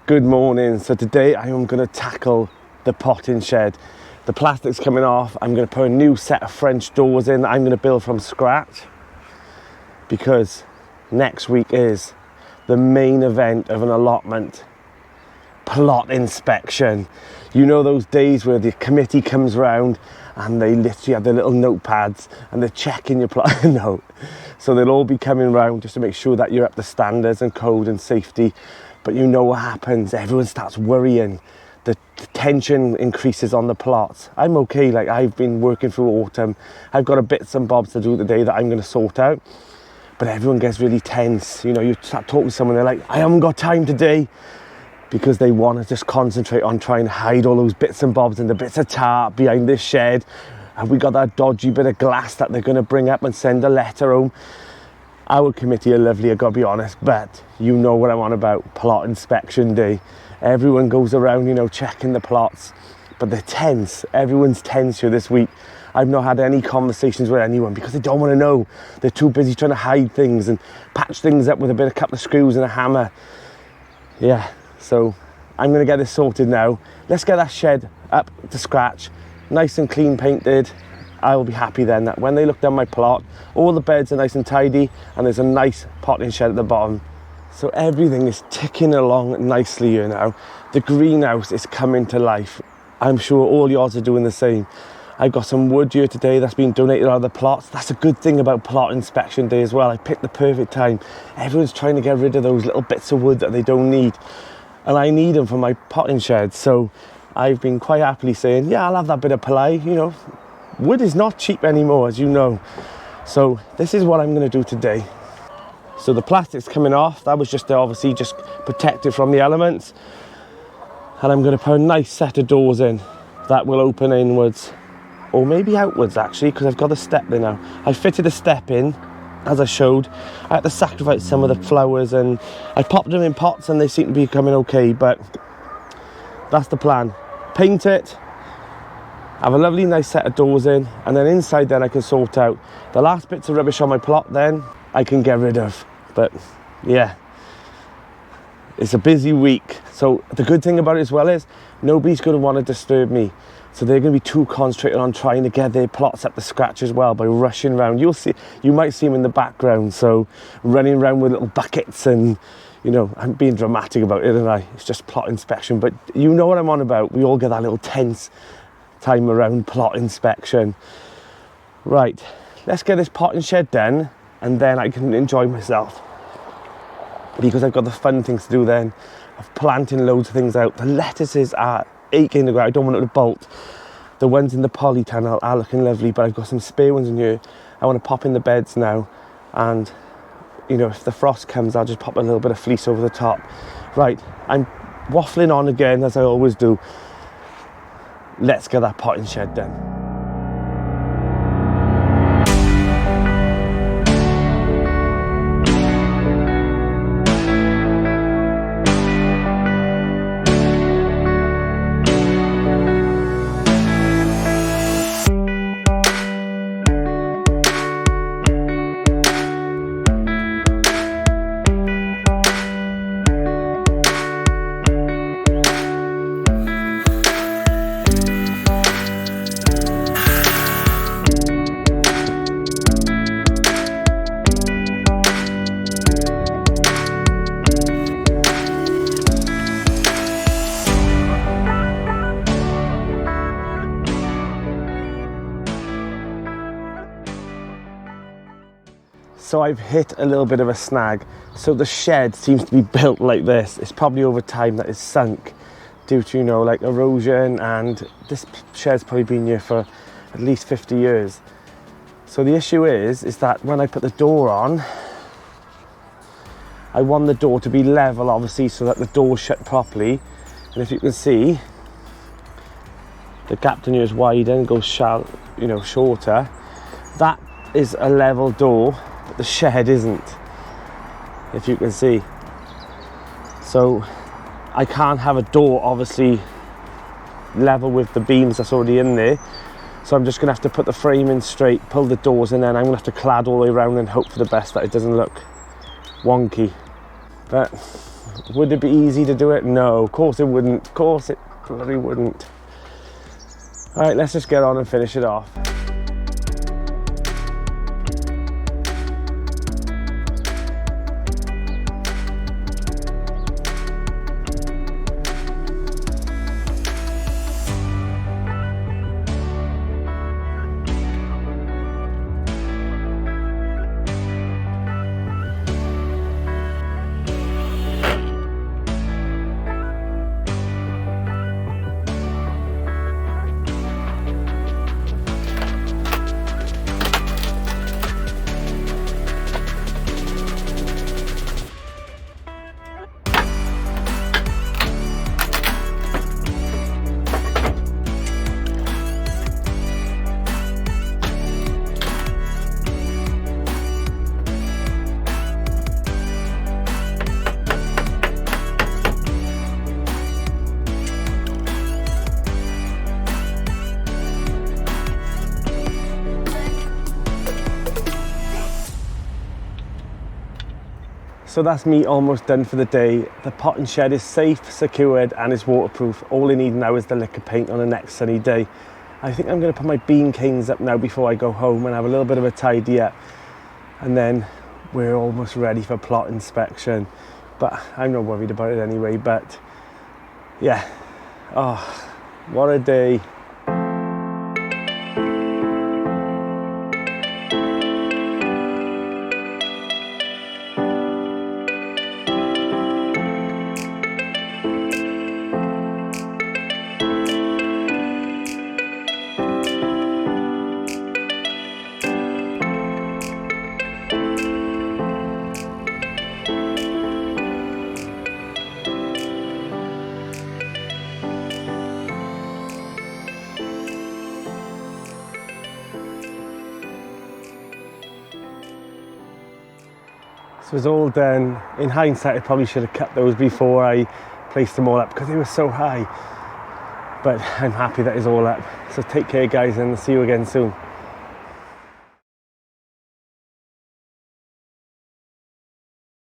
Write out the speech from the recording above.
Good morning. So today I am going to tackle the potting shed. The plastic's coming off. I'm going to put a new set of French doors in that I'm going to build from scratch, because next week is the main event of an allotment, plot inspection. You know those days where the committee comes round and they literally have their little notepads and they're checking your plot. No. So they'll all be coming round just to make sure that you're up to standards and code and safety. But you know what happens, everyone starts worrying. The tension increases on the plots. I'm okay, like I've been working through autumn. I've got a bits and bobs to do today that I'm going to sort out. But everyone gets really tense. You know, you start talking to someone, they're like, I haven't got time today. Because they want to just concentrate on trying to hide all those bits and bobs and the bits of tarp behind this shed. And we got that dodgy bit of glass that they're going to bring up and send a letter home. Our committee are lovely, I've got to be honest, but you know what I'm on about, plot inspection day. Everyone goes around, you know, checking the plots, but they're tense. Everyone's tense here this week. I've not had any conversations with anyone because they don't want to know. They're too busy trying to hide things and patch things up with a couple of screws and a hammer. Yeah, so I'm going to get this sorted now. Let's get that shed up to scratch, nice and clean painted. I will be happy then that when they look down my plot, all the beds are nice and tidy and there's a nice potting shed at the bottom. So everything is ticking along nicely here now. The greenhouse is coming to life. I'm sure all yours are doing the same. I've got some wood here today that's been donated out of the plots. That's a good thing about plot inspection day as well. I picked the perfect time. Everyone's trying to get rid of those little bits of wood that they don't need. And I need them for my potting shed. So I've been quite happily saying, yeah, I'll have that bit of ply, you know. Wood is not cheap anymore, as you know. So this is what I'm going to do today. So the plastic's coming off. That was just to obviously just protect it from the elements. And I'm going to put a nice set of doors in that will open inwards, or maybe outwards actually, because I've got a step there now. I fitted a step in, as I showed. I had to sacrifice some of the flowers and I popped them in pots and they seem to be coming okay, but that's the plan. Paint it, have a lovely nice set of doors in, and then inside then I can sort out the last bits of rubbish on my plot, then I can get rid of. But yeah, it's a busy week. So the good thing about it as well is nobody's going to want to disturb me. So they're going to be too concentrated on trying to get their plots up to scratch as well by rushing around. You might see them in the background, so running around with little buckets and, you know, I'm being dramatic about it, aren't I? It's just plot inspection, but you know what I'm on about. We all get that little tense time around plot inspection. Right, let's get this potting shed done and then I can enjoy myself, because I've got the fun things to do then of planting loads of things out. The lettuces are aching to grow. I don't want it to bolt. The ones in the polytunnel are looking lovely, but I've got some spare ones in here. I want to pop in the beds now, and you know, if the frost comes, I'll just pop a little bit of fleece over the top. Right, I'm waffling on again as I always do. Let's get that potting shed done. So I've hit a little bit of a snag. So the shed seems to be built like this. It's probably over time that it's sunk due to, you know, like erosion, and this shed's probably been here for at least 50 years. So the issue is that when I put the door on, I want the door to be level, obviously, so that the door's shut properly. And if you can see, the gap in here is wider and goes shorter. That is a level door, but the shed isn't, if you can see. So I can't have a door obviously level with the beams that's already in there. So I'm just gonna have to put the frame in straight, pull the doors, and then I'm gonna have to clad all the way around and hope for the best that it doesn't look wonky. But Would it be easy to do it? No, of course it wouldn't. Of course it bloody wouldn't. All right, let's just get on and finish it off. So that's me almost done for the day. The potting shed is safe, secured, and it's waterproof. All I need now is the liquor paint on the next sunny day. I think I'm gonna put my bean canes up now before I go home and have a little bit of a tidy up. And then we're almost ready for plot inspection. But I'm not worried about it anyway, but yeah. Oh, what a day. So it's all done. In hindsight, I probably should have cut those before I placed them all up because they were so high. But I'm happy that it's all up. So take care, guys, and I'll see you again soon.